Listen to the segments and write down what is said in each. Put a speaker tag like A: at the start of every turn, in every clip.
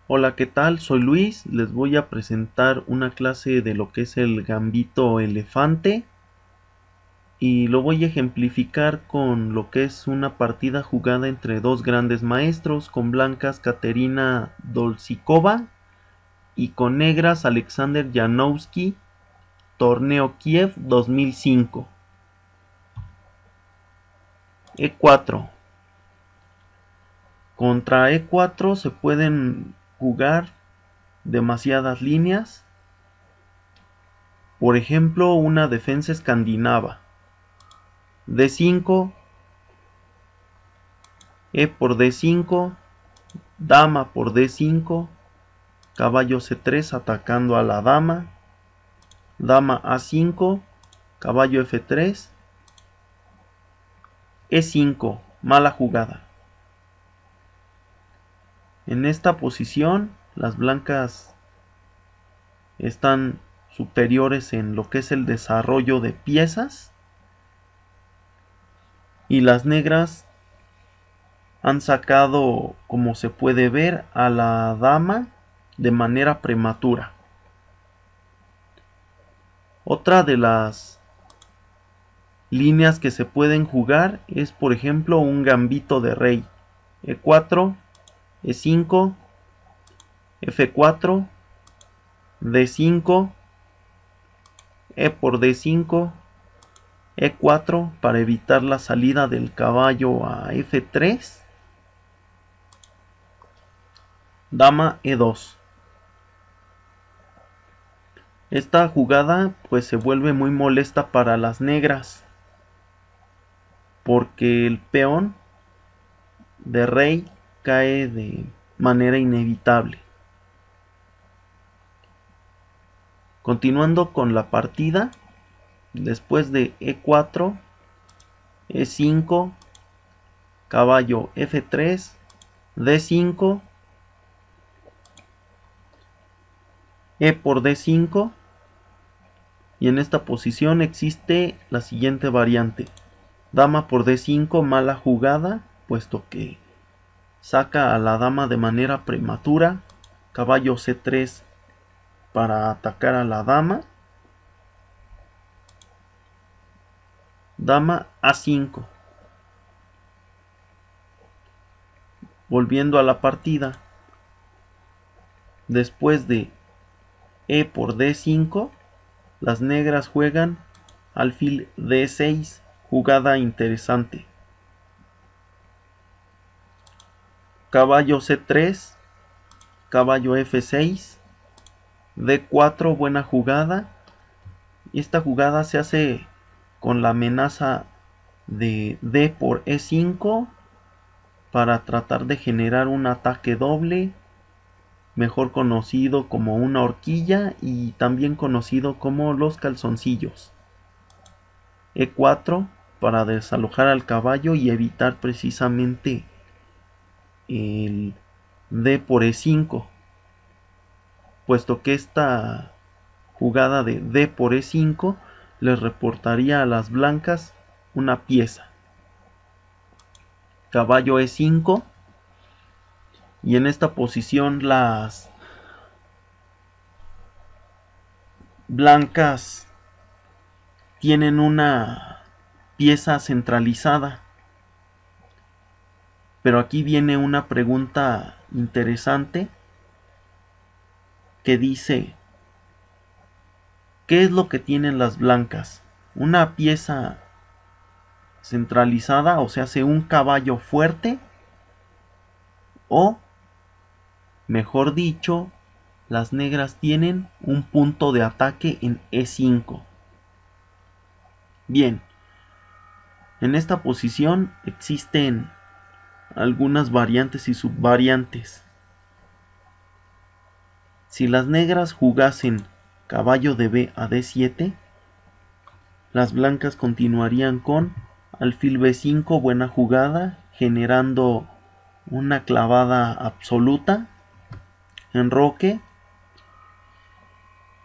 A: Hola, ¿qué tal? Soy Luis. Les voy a presentar una clase de lo que es el gambito elefante y lo voy a ejemplificar con lo que es una partida jugada entre dos grandes maestros, con blancas Katerina Dolzhikova y con negras Alexander Janowski, torneo Kiev 2005. E4. Contra E4 se pueden jugar demasiadas líneas. Por ejemplo, una defensa escandinava. D5, E por D5, dama por D5, caballo C3 atacando a la dama, dama A5, caballo F3, E5, mala jugada. En esta posición las blancas están superiores en lo que es el desarrollo de piezas y las negras han sacado, como se puede ver, a la dama de manera prematura. Otra de las líneas que se pueden jugar es, por ejemplo, un gambito de rey. E4, E5, F4, D5, E por D5, E4 para evitar la salida del caballo a F3, dama E2. Esta jugada pues se vuelve muy molesta para las negras, porque el peón de rey cae de manera inevitable. Continuando con la partida, después de E4, E5, caballo F3, D5, E por D5, y en esta posición existe la siguiente variante: dama por D5, mala jugada, puesto que saca a la dama de manera prematura, caballo C3 para atacar a la dama, dama A5. Volviendo a la partida, después de E por D5, las negras juegan alfil D6, jugada interesante. Caballo C3, caballo F6, D4, buena jugada. Esta jugada se hace con la amenaza de D por E5 para tratar de generar un ataque doble, mejor conocido como una horquilla y también conocido como los calzoncillos. E4 para desalojar al caballo y evitar precisamente el D por E5, puesto que esta jugada de D por E5 les reportaría a las blancas una pieza. Caballo E5, y en esta posición las blancas tienen una pieza centralizada. Pero aquí viene una pregunta interesante que dice: ¿qué es lo que tienen las blancas? ¿Una pieza centralizada, o sea, un caballo fuerte? O, mejor dicho, las negras tienen un punto de ataque en E5. Bien, en esta posición existen algunas variantes y subvariantes. Si las negras jugasen caballo de B a D7, las blancas continuarían con alfil B5, buena jugada, generando una clavada absoluta, enroque,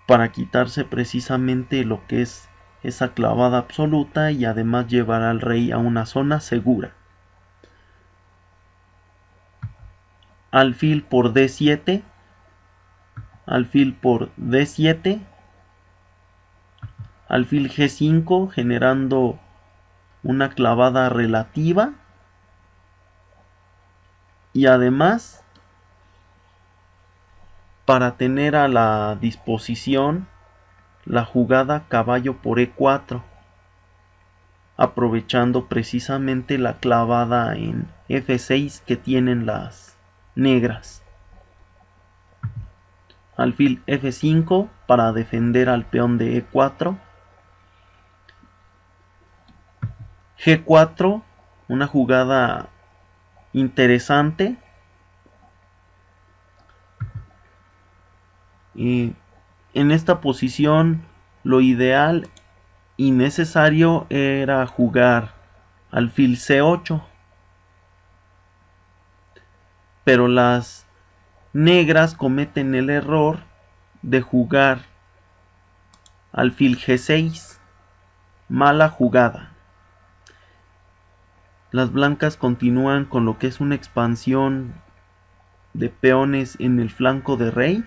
A: para quitarse precisamente lo que es esa clavada absoluta y además llevar al rey a una zona segura. Alfil por D7, alfil por D7, alfil G5 generando una clavada relativa, y además para tener a la disposición la jugada caballo por E4, aprovechando precisamente la clavada en F6 que tienen las negras. Alfil F5 para defender al peón de E4. G4, una jugada interesante. Y en esta posición lo ideal y necesario era jugar alfil C8, pero las negras cometen el error de jugar alfil G6, mala jugada. Las blancas continúan con lo que es una expansión de peones en el flanco de rey,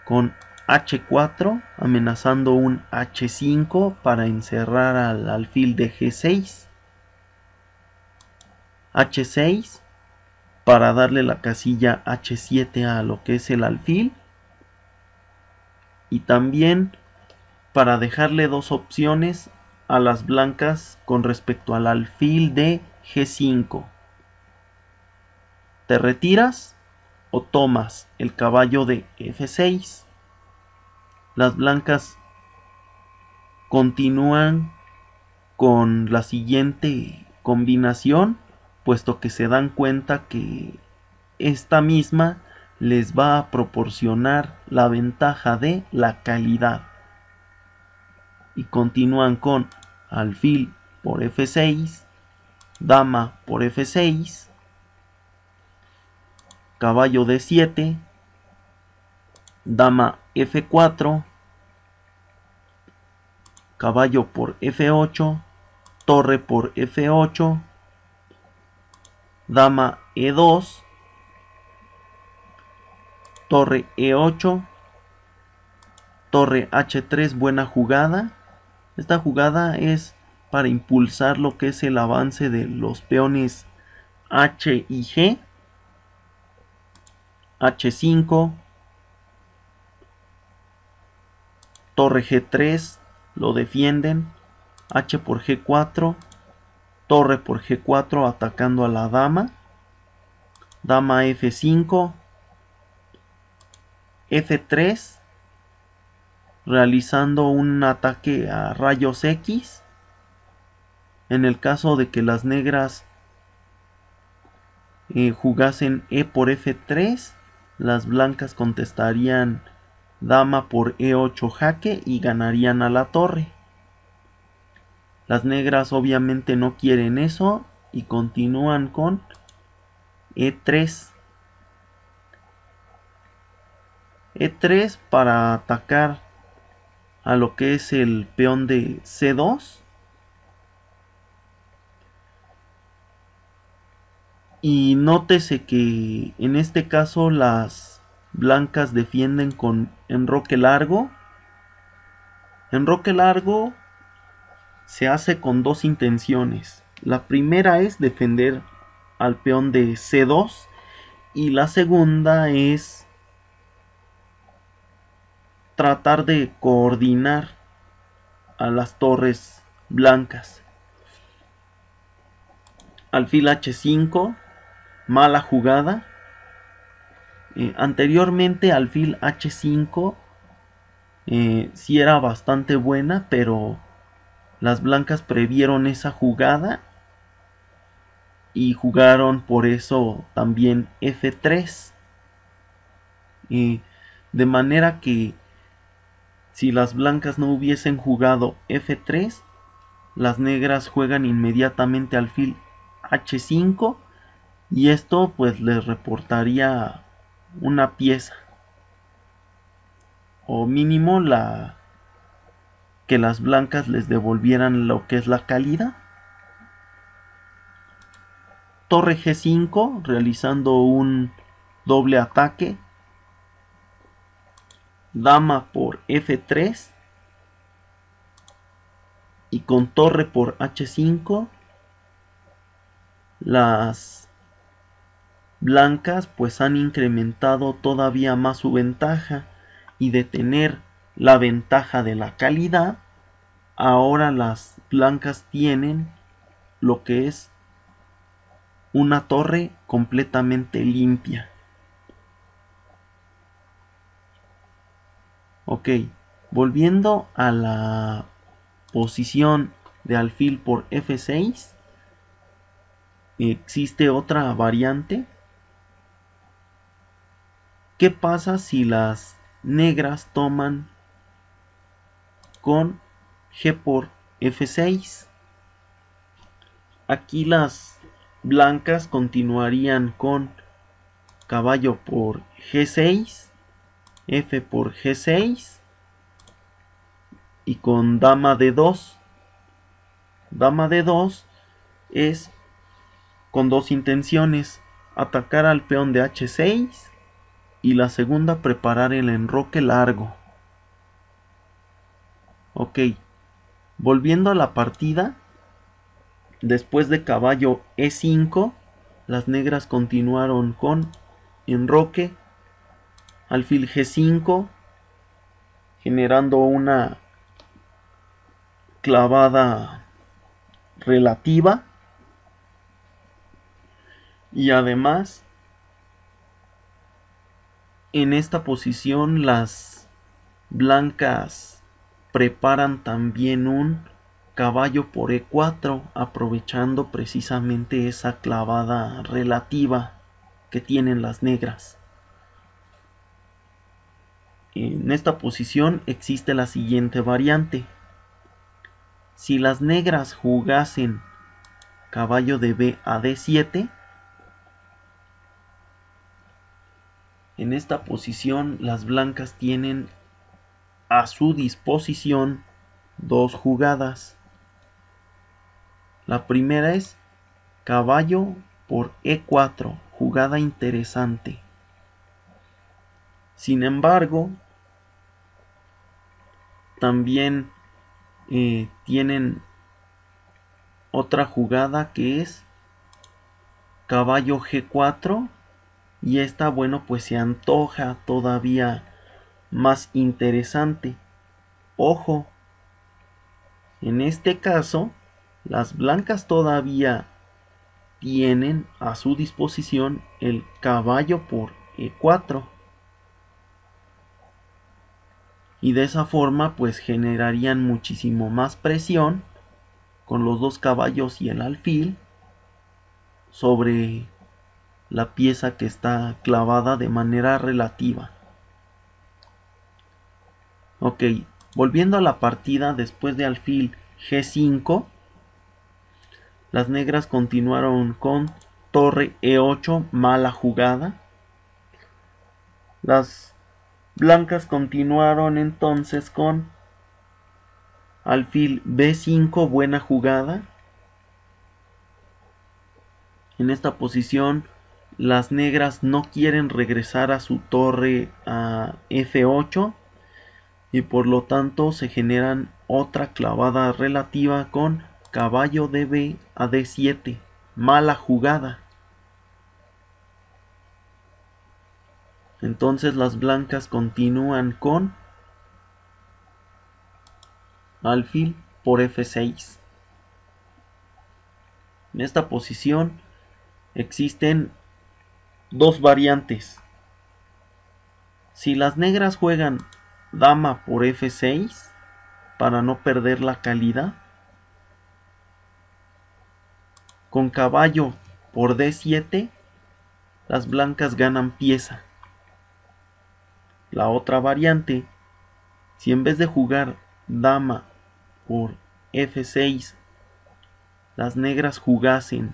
A: con H4 amenazando un H5 para encerrar al alfil de G6, H6 para darle la casilla H7 a lo que es el alfil, y también para dejarle dos opciones a las blancas con respecto al alfil de G5. ¿Te retiras o tomas el caballo de F6? Las blancas continúan con la siguiente combinación, puesto que se dan cuenta que esta misma les va a proporcionar la ventaja de la calidad. Y continúan con alfil por F6, dama por F6, caballo D7, dama F4, caballo por F8, torre por F8, dama E2, torre E8, torre H3, buena jugada. Esta jugada es para impulsar lo que es el avance de los peones H y G. H5, torre G3, lo defienden. H por G4, torre por G4 atacando a la dama. Dama F5, F3, realizando un ataque a rayos X. En el caso de que las negras jugasen E por F3, las blancas contestarían dama por E8 jaque y ganarían a la torre. Las negras obviamente no quieren eso y continúan con E3. E3 para atacar a lo que es el peón de C2. Y nótese que en este caso las blancas defienden con enroque largo. Enroque largo se hace con dos intenciones. La primera es defender al peón de C2 y la segunda es tratar de coordinar a las torres blancas. Alfil H5, mala jugada. Anteriormente alfil H5 sí era bastante buena, pero las blancas previeron esa jugada y jugaron por eso también F3. De manera que si las blancas no hubiesen jugado F3, las negras juegan inmediatamente alfil H5 y esto pues les reportaría una pieza, o mínimo que las blancas les devolvieran lo que es la calidad. Torre G5 realizando un doble ataque. dama por F3 y con torre por H5, las blancas pues han incrementado todavía más su ventaja, y de tener la ventaja de la calidad, ahora las blancas tienen lo que es una torre completamente limpia. Ok, volviendo a la posición de alfil por F6, existe otra variante. ¿Qué pasa si las negras toman con G por F6? Aquí las blancas continuarían con caballo por G6, F por G6 y con dama D2. Dama D2 es con dos intenciones: atacar al peón de H6 y la segunda preparar el enroque largo. Ok, volviendo a la partida, después de caballo E5, las negras continuaron con enroque, alfil G5, generando una clavada relativa, y además en esta posición las blancas preparan también un caballo por E4, aprovechando precisamente esa clavada relativa que tienen las negras. En esta posición existe la siguiente variante: si las negras jugasen caballo de B a D7, en esta posición las blancas tienen a su disposición dos jugadas. La primera es caballo por E4, jugada interesante. Sin embargo, también tienen otra jugada que es caballo G4, y esta, bueno, pues se antoja todavía más interesante. Ojo, en este caso las blancas todavía tienen a su disposición el caballo por E4, y de esa forma pues generarían muchísimo más presión con los dos caballos y el alfil sobre la pieza que está clavada de manera relativa. Ok, volviendo a la partida, después de alfil G5, las negras continuaron con torre E8, mala jugada. Las blancas continuaron entonces con alfil B5, buena jugada. En esta posición las negras no quieren regresar a su torre a F8, y por lo tanto se generan otra clavada relativa con caballo de B a D7, mala jugada. Entonces las blancas continúan con alfil por F6. En esta posición existen dos variantes. Si las negras juegan dama por F6 para no perder la calidad, con caballo por D7 las blancas ganan pieza. La otra variante, si en vez de jugar dama por F6 las negras jugasen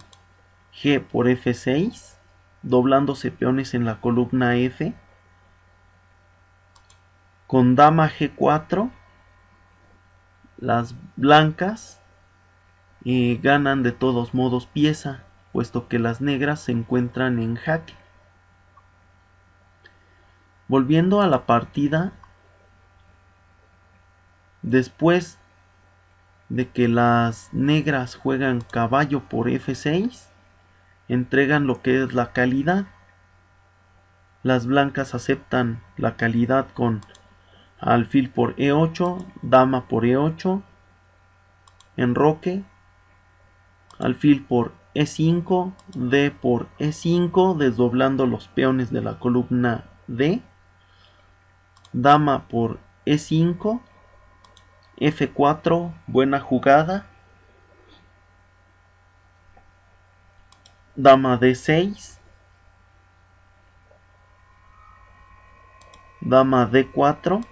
A: G por F6, doblándose peones en la columna F, con dama G4 las blancas ganan de todos modos pieza, puesto que las negras se encuentran en jaque. Volviendo a la partida, Después de que las negras juegan caballo por F6, entregan lo que es la calidad. Las blancas aceptan la calidad con alfil por E8, dama por E8, enroque, alfil por E5, D por E5, desdoblando los peones de la columna D, dama por E5, F4, buena jugada, dama D6, dama D4,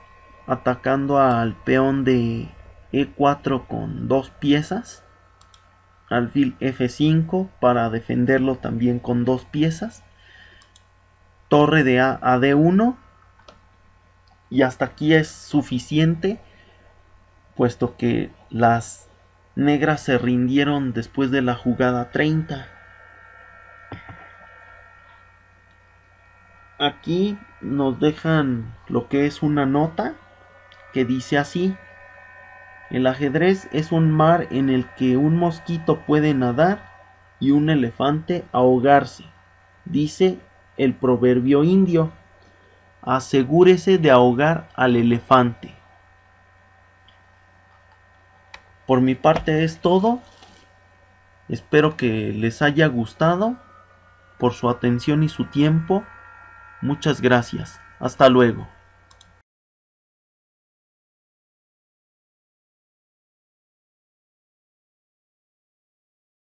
A: atacando al peón de E4 con dos piezas, alfil F5 para defenderlo también con dos piezas, torre de A a D1, y hasta aquí es suficiente, puesto que las negras se rindieron después de la jugada 30. Aquí nos dejan lo que es una nota que dice así: el ajedrez es un mar en el que un mosquito puede nadar y un elefante ahogarse. Dice el proverbio indio: asegúrese de ahogar al elefante. Por mi parte es todo. Espero que les haya gustado. Por su atención y su tiempo, muchas gracias. Hasta luego.